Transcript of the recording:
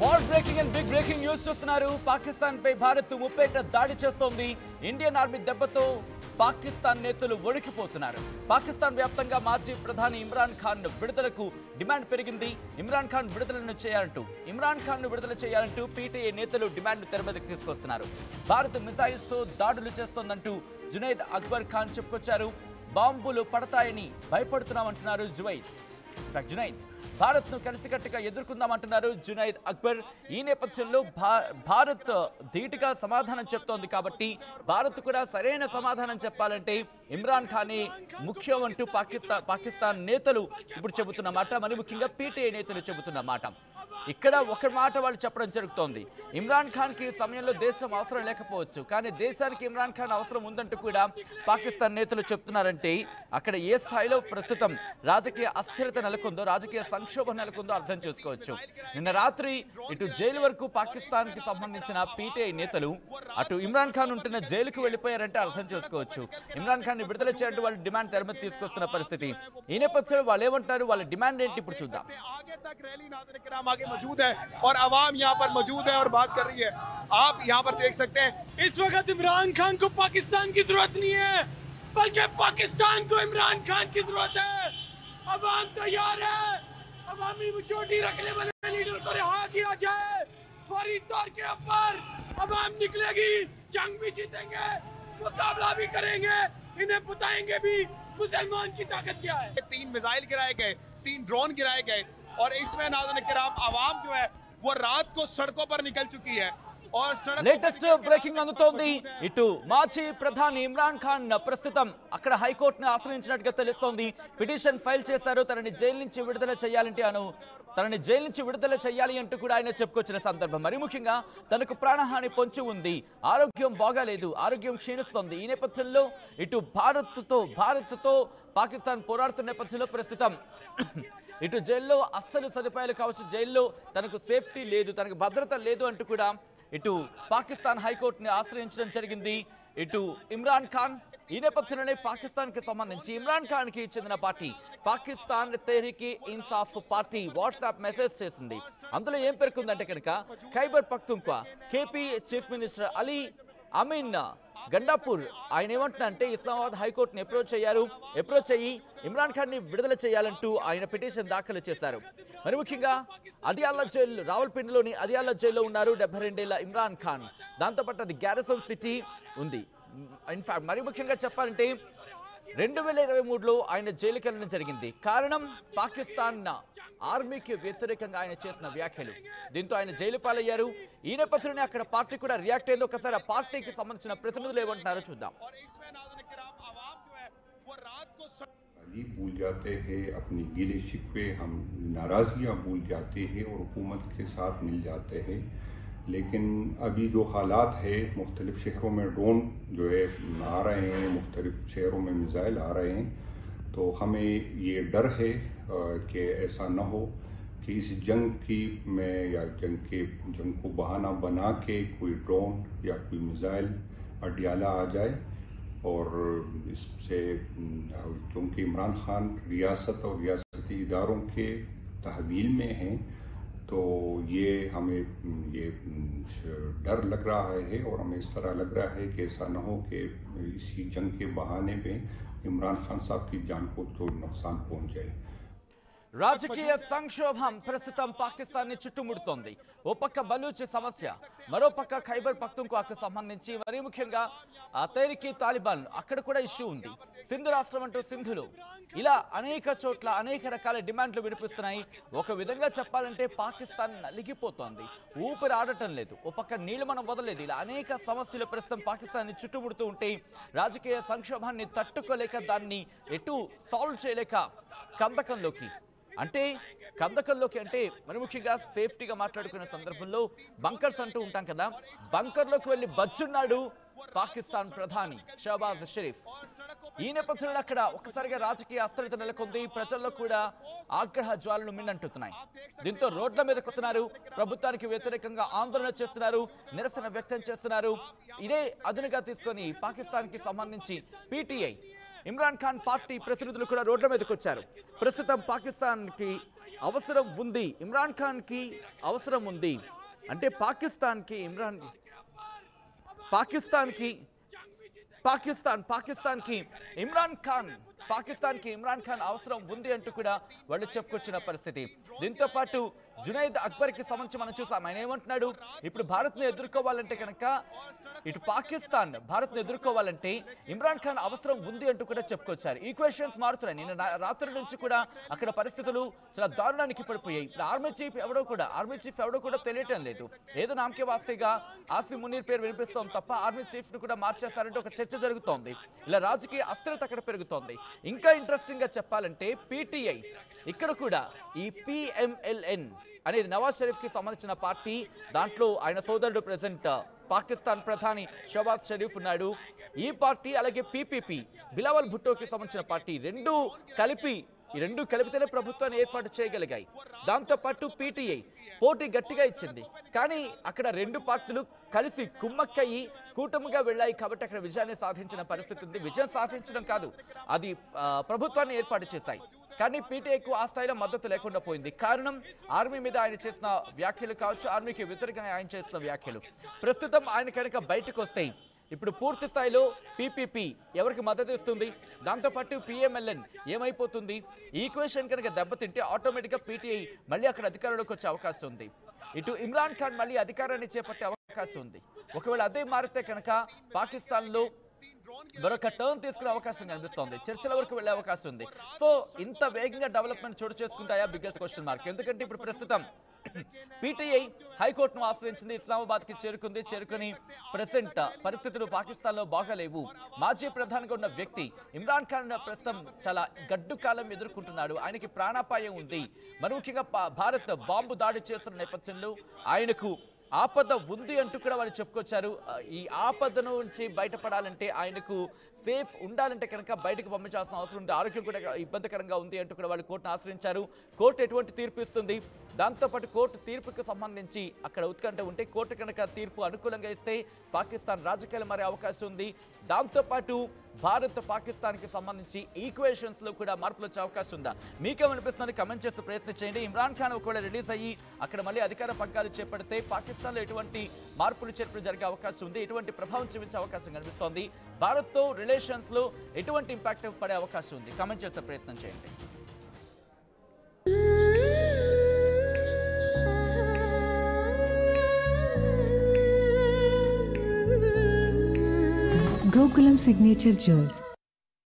War breaking and big breaking news చూస్తున్నారు. పాకిస్తాన్ పై భారత్ ముప్పేట దాడి చేస్తోంది. ఇండియన్ ఆర్మీ దెబ్బతో పాకిస్తాన్ నేతలు వణికిపోతున్నారు. పాకిస్తాన్ వ్యాప్తంగా మాజీ ప్రధాని ఇమ్రాన్ ఖాన్ విడుదలకు డిమాండ్ పెరిగింది. ఇమ్రాన్ ఖాన్ విడుదల చేయాలంటూ పీటీఐ నేతలు డిమాండ్ తెరమీదకి తీసుకొస్తున్నారు. భారత్ మిసైల్స్ తో దాడులు చేస్తోందంటూ జునైద్ అక్బర్ ఖాన్ చెప్పుకొచ్చారు. బాంబులు పడతాయని భయపడుతున్నామంటున్నారు జునైద్. భారత్ ను కలిసికట్టుగా ఎదుర్కొందామంటున్నారు జునైద్ అక్బర్. ఈ నేపథ్యంలో భారత్ ధీటుగా సమాధానం చెప్తోంది కాబట్టి భారత్ కూడా సరైన సమాధానం చెప్పాలంటే ఇమ్రాన్ ఖానే ముఖ్యం అంటూ పాకిస్తాన్ నేతలు ఇప్పుడు చెబుతున్న మాట, మరి ముఖ్యంగా పీటీఐ నేతలు చెబుతున్న మాట. ఇక్కడ ఒక మాట వాళ్ళు చెప్పడం జరుగుతోంది. ఇమ్రాన్ ఖాన్ కి సమయంలో దేశం అవసరం లేకపోవచ్చు, కానీ దేశానికి ఇమ్రాన్ ఖాన్ అవసరం ఉందంటూ కూడా పాకిస్తాన్ నేతలు చెప్తున్నారంటే అక్కడ ఏ స్థాయిలో ప్రస్తుతం రాజకీయ అస్థిరత నెలకొందో, రాజకీయ సంక్షోభం నెలకొందో అర్థం చేసుకోవచ్చు. నిన్న రాత్రి ఇటు జైలు వరకు పాకిస్తాన్ కి సంబంధించిన పీటీఐ నేతలు అటు ఇమ్రాన్ ఖాన్ ఉంటున్న జైలుకు వెళ్ళిపోయారంటే అర్థం చేసుకోవచ్చు. ఇమ్రాన్ ఖాన్ ని విడుదల చేయాలంటే వాళ్ళు డిమాండ్ తెర మీద తీసుకొస్తున్న పరిస్థితి. ఈ నేపథ్యంలో వాళ్ళు ఏమంటారు, వాళ్ళ డిమాండ్ ఏంటి ఇప్పుడు చూద్దాం. मौजूद है और आवाम यहाँ पर मौजूद है और बात कर रही है. आप यहाँ पर देख सकते हैं इस वक्त इमरान खान को पाकिस्तान की जरूरत नहीं है, बल्कि पाकिस्तान को इमरान खान की जरूरत है. अवाम तैयार है. अवामी मेजॉरिटी रखने वाले लीडर को रिहा किया जाए. फौरी तौर के ऊपर अवाम निकलेगी, जंग भी जीतेंगे, मुकाबला भी करेंगे, इन्हें बताएंगे भी मुसलमान की ताकत क्या है. 3 मिसाइल गिराए गए, 3 ड्रोन गिराए गए और इसमें नाज़रीन किराम आवाम जो है वो रात को सड़कों पर निकल चुकी है. और లేటెస్ట్ బ్రేకింగ్ అందుతోంది. ఇటు మాజీ ప్రధాని ఇమ్రాన్ ఖాన్ ప్రస్తుతం అక్కడ హైకోర్టును ఆశ్రయించినట్టుగా తెలుస్తోంది. పిటిషన్ ఫైల్ చేశారు. తనని జైలు నుంచి విడుదల చేయాలి అంటూ కూడా ఆయన చెప్పుకొచ్చిన సందర్భం. మరి ముఖ్యంగా తనకు ప్రాణహాని పొంచి ఉంది, ఆరోగ్యం బాగాలేదు, ఆరోగ్యం క్షీణిస్తోంది. ఈ నేపథ్యంలో ఇటు భారత్తో పాకిస్తాన్ పోరాడుతున్న నేపథ్యంలో ప్రస్తుతం ఇటు జైల్లో అస్సలు సదుపాయాలు కావచ్చు, జైల్లో తనకు సేఫ్టీ లేదు, తనకు భద్రత లేదు అంటూ కూడా ఇటు పాకిస్తాన్ హైకోర్టుని ఆశ్రయించడం జరిగింది ఇటు ఇమ్రాన్ ఖాన్. ఈ నేపథ్యంలోనే పాకిస్తాన్ కి సంబంధించి ఇమ్రాన్ ఖాన్ కి చెందిన party Pakistan Tehreek-e Insaf party WhatsApp message చేసింది. అందులో ఏం పేర్కొందంటే కనుక Khyber Pakhtunkhwa KP chief minister Ali Amin Gandapur ఆయన ఏమంటున్నారంటే ఇస్లామాబాద్ హైకోర్టుని అప్రోచ్ అయ్యి ఇమ్రాన్ ఖాన్ ని విడుదల చేయాలంటూ ఆయన పిటిషన్ దాఖలు చేశారు. మరి ముఖ్యంగా అదియాలా జైలు, రావల్పిండిలోని అదియాలా జైల్లో ఉన్నారు 72 ఏళ్ల ఇమ్రాన్ ఖాన్. దాంతోపాటు అది గ్యారిసన్ సిటీ ఉంది. ఇన్ఫాక్ట్ మరి ముఖ్యంగా చెప్పాలంటే 2023లో ఆయన జైలుకి వెళ్ళడం జరిగింది. కారణం పాకిస్తాన్ ఆర్మీకి వ్యతిరేకంగా ఆయన చేసిన వ్యాఖ్యలు. దీంతో ఆయన జైలు పాలయ్యారు. ఈ నేపథ్యంలోనే అక్కడ పార్టీ కూడా రియాక్ట్ అయింది. ఒకసారి ఆ పార్టీకి సంబంధించిన ప్రతినిధులు ఏమంటున్నారో చూద్దాం. भूल जाते हैं, अपनी गिले शिकवे, हम नाराज़गियाँ भूल जाते हैं और हुकूमत के साथ मिल जाते हैं. लेकिन अभी जो हालात है, मुख्तलिफ शहरों में ड्रोन जो है आ रहे हैं, मुख्तलिफ शहरों में मिसाइल आ रहे हैं, तो हमें ये डर है कि ऐसा न हो कि इस जंग को बहाना बना के कोई ड्रोन या कोई मिसाइल अडियाला आ जाए. और इससे चूँकि इमरान खान रियासत और रियासती इदारों के तहवील में हैं, तो हमें ये डर लग रहा है और हमें इस तरह लग रहा है कि ऐसा न हो कि इसी जंग के बहाने में इमरान खान साहब की जान को तो नुकसान पहुँच जाए. రాజకీయ సంక్షోభం ప్రస్తుతం పాకిస్తాన్ ని చుట్టుముడుతోంది. ఓ పక్క బలూచ్ సమస్య, మరో పక్క ఖైబర్ పఖ్తూన్ఖ్వాకు సంబంధించి, మరీ ముఖ్యంగా తెహ్రీకే తాలిబాన్ అక్కడ కూడా ఇష్యూ ఉంది. సింధు రాష్ట్రం అంటూ సింధులు, ఇలా అనేక చోట్ల అనేక రకాల డిమాండ్లు వినిపిస్తున్నాయి. ఒక విధంగా చెప్పాలంటే పాకిస్తాన్ నలిగిపోతోంది, ఊపిరి ఆడటం లేదు, ఓ పక్క నీళ్లు మనం వదలలేదు. ఇలా అనేక సమస్యలు ప్రస్తుతం పాకిస్తాన్ ని చుట్టుముడుతూ ఉంటే రాజకీయ సంక్షోభాన్ని తట్టుకోలేక, దాన్ని ఎటు సాల్వ్ చేయలేక కందకంలోకి అంటే మరి ముఖ్యంగా సేఫ్టీగా మాట్లాడుకునే సందర్భంలో బంకర్స్ అంటూ ఉంటాం కదా, బంకర్లోకి వెళ్ళి బచ్చున్నాడు పాకిస్తాన్ ప్రధాని షహబాజ్ షరీఫ్. ఈ నేపథ్యంలో అక్కడ ఒక్కసారిగా రాజకీయ అస్థిరత నెలకొంది. ప్రజల్లో కూడా ఆగ్రహ జ్వాలలు మిన్నంటున్నాయి. దీంతో రోడ్ల మీదకు వస్తున్నారు, ప్రభుత్వానికి వ్యతిరేకంగా ఆందోళన చేస్తున్నారు, నిరసన వ్యక్తం చేస్తున్నారు. ఇదే అదునుగా తీసుకొని పాకిస్తాన్ కి సంబంధించి పీటీఐ ఇమ్రాన్ ఖాన్ పార్టీ ప్రతినిధులు కూడా రోడ్ల మీదకి వచ్చారు. ప్రస్తుతం పాకిస్తాన్ కి అవసరం ఉంది, ఇమ్రాన్ ఖాన్కి అవసరం ఉంది అంటే పాకిస్తాన్కి ఇమ్రాన్ ఖాన్ అవసరం ఉంది అంటూ కూడా వాళ్ళు చెప్పుకొచ్చిన పరిస్థితి. దీంతో పాటు జునైద్ అక్బర్కి సంబంధించి మనం చూసాం. ఆయన ఏమంటున్నాడు, ఇప్పుడు భారత్ను ఎదుర్కోవాలంటే కనుక ఇటు పాకిస్తాన్ భారత్ను ఎదుర్కోవాలంటే ఇమ్రాన్ ఖాన్ అవసరం ఉంది అంటూ కూడా చెప్పుకొచ్చారు. ఈక్వేషన్స్ మారుతున్నాయి. నిన్న రాత్రి నుంచి కూడా అక్కడ పరిస్థితులు చాలా దారుణానికి పడిపోయాయి. ఇప్పుడు ఆర్మీ చీఫ్ ఎవడో కూడా తెలియటం లేదు. ఏదో నామకే వాస్తేగా ఆసిఫ్ మునీర్ పేరు వినిపిస్తోంది తప్ప ఆర్మీ చీఫ్ ను కూడా మార్చేస్తారంటే ఒక చర్చ జరుగుతోంది. ఇలా రాజకీయ అస్థిరత అక్కడ పెరుగుతోంది. ఇంకా ఇంట్రెస్టింగ్ గా చెప్పాలంటే పీటీఐ ఇక్కడ కూడా ఈ PMLN అనేది నవాజ్ షరీఫ్ కి సంబంధించిన పార్టీ. దాంట్లో ఆయన సోదరుడు ప్రెసిడెంట్ పాకిస్తాన్ ప్రధాని షహబాజ్ షరీఫ్ ఉన్నాడు. ఈ పార్టీ అలాగే PPP బిలావల్ భుట్టోకి సంబంధించిన పార్టీ రెండు కలిపితేనే ప్రభుత్వాన్ని ఏర్పాటు చేయగలిగాయి. దాంతోపాటు PTI పోటీ గట్టిగా ఇచ్చింది. కానీ అక్కడ రెండు పార్టీలు కలిసి కుమ్మక్కయ్యి కూటమిగా వెళ్ళాయి కాబట్టి అక్కడ విజయాన్ని సాధించిన పరిస్థితి ఉంది. విజయం సాధించడం కాదు, అది ప్రభుత్వాన్ని ఏర్పాటు చేశాయి. కానీ PTIకు ఆ స్థాయిలో మద్దతు లేకుండా పోయింది. కారణం ఆర్మీ మీద ఆయన చేసిన వ్యాఖ్యలు కావచ్చు, ఆర్మీకి వ్యతిరేకంగా ఆయన చేసిన వ్యాఖ్యలు. ప్రస్తుతం ఆయన కనుక బయటకు వస్తాయి ఇప్పుడు పూర్తి స్థాయిలో PPP ఎవరికి మద్దతు ఇస్తుంది, దాంతోపాటు PMLN ఏమైపోతుంది, ఈక్వేషన్ కనుక దెబ్బతింటే ఆటోమేటిక్గా PTI మళ్ళీ అక్కడ అధికారంలోకి వచ్చే అవకాశం ఉంది. ఇటు ఇమ్రాన్ ఖాన్ మళ్ళీ అధికారాన్ని చేపట్టే అవకాశం ఉంది. ఒకవేళ అదే మారితే కనుక పాకిస్తాన్లో మరొక టర్న్ తీసుకునే అవకాశం కనిపిస్తోంది. చర్చల వరకు వెళ్లే అవకాశం ఉంది. సో ఇంత వేగంగా డెవలప్మెంట్ చోటు చేసుకుంటాయా బిగ్గెస్ట్ క్వశ్చన్ మార్క్. ఎందుకంటే ఇప్పుడు ప్రస్తుతం PTI హైకోర్టును ఆశ్రయించింది, ఇస్లామాబాద్కి చేరుకుని ప్రెసెంట్ పరిస్థితులు పాకిస్తాన్లో బాగాలేవు. మాజీ ప్రధానిగా ఉన్న వ్యక్తి ఇమ్రాన్ ఖాన్ ప్రస్తుతం చాలా గడ్డు కాలం ఎదుర్కొంటున్నాడు. ఆయనకి ప్రాణాపాయం ఉంది. మరి ముఖ్యంగా భారత్ బాంబు దాడి చేస్తున్న నేపథ్యంలో ఆయనకు ఆపద ఉంది అంటూ కూడా వాళ్ళు చెప్పుకొచ్చారు. ఈ ఆపద నుంచి బయటపడాలంటే ఆయనకు సేఫ్ ఉండాలంటే కనుక బయటకు పంపించాల్సిన అవసరం ఉంది. ఆరోగ్యం కూడా ఇబ్బందికరంగా ఉంది అంటూ కూడా వాళ్ళు కోర్టును ఆశ్రయించారు. కోర్టు ఎటువంటి తీర్పు ఇస్తుంది, దాంతోపాటు కోర్టు తీర్పుకు సంబంధించి అక్కడ ఉత్కంఠ ఉంటే కోర్టు కనుక తీర్పు అనుకూలంగా ఇస్తే పాకిస్తాన్ రాజకీయాలు మారే అవకాశం ఉంది. దాంతోపాటు భారత్ పాకిస్తాన్కి సంబంధించి ఈక్వేషన్స్లో కూడా మార్పులు వచ్చే అవకాశం ఉందా? మీకేమనిపిస్తుందని కమెంట్ చేసి ప్రయత్నం చేయండి. ఇమ్రాన్ ఖాన్ ఒకవేళ రిలీజ్ అయ్యి అక్కడ మళ్ళీ అధికార పగ్గాలు చేపడితే పాకిస్తాన్లో ఎటువంటి మార్పులు చేర్పులు జరిగే అవకాశం ఉంది, ఎటువంటి ప్రభావం చూపించే అవకాశం కనిపిస్తోంది, భారత్తో రిలేషన్స్లో ఎటువంటి ఇంపాక్ట్ పడే అవకాశం ఉంది, కమెంట్ చేసే ప్రయత్నం చేయండి. Gokulam Signature Jewels.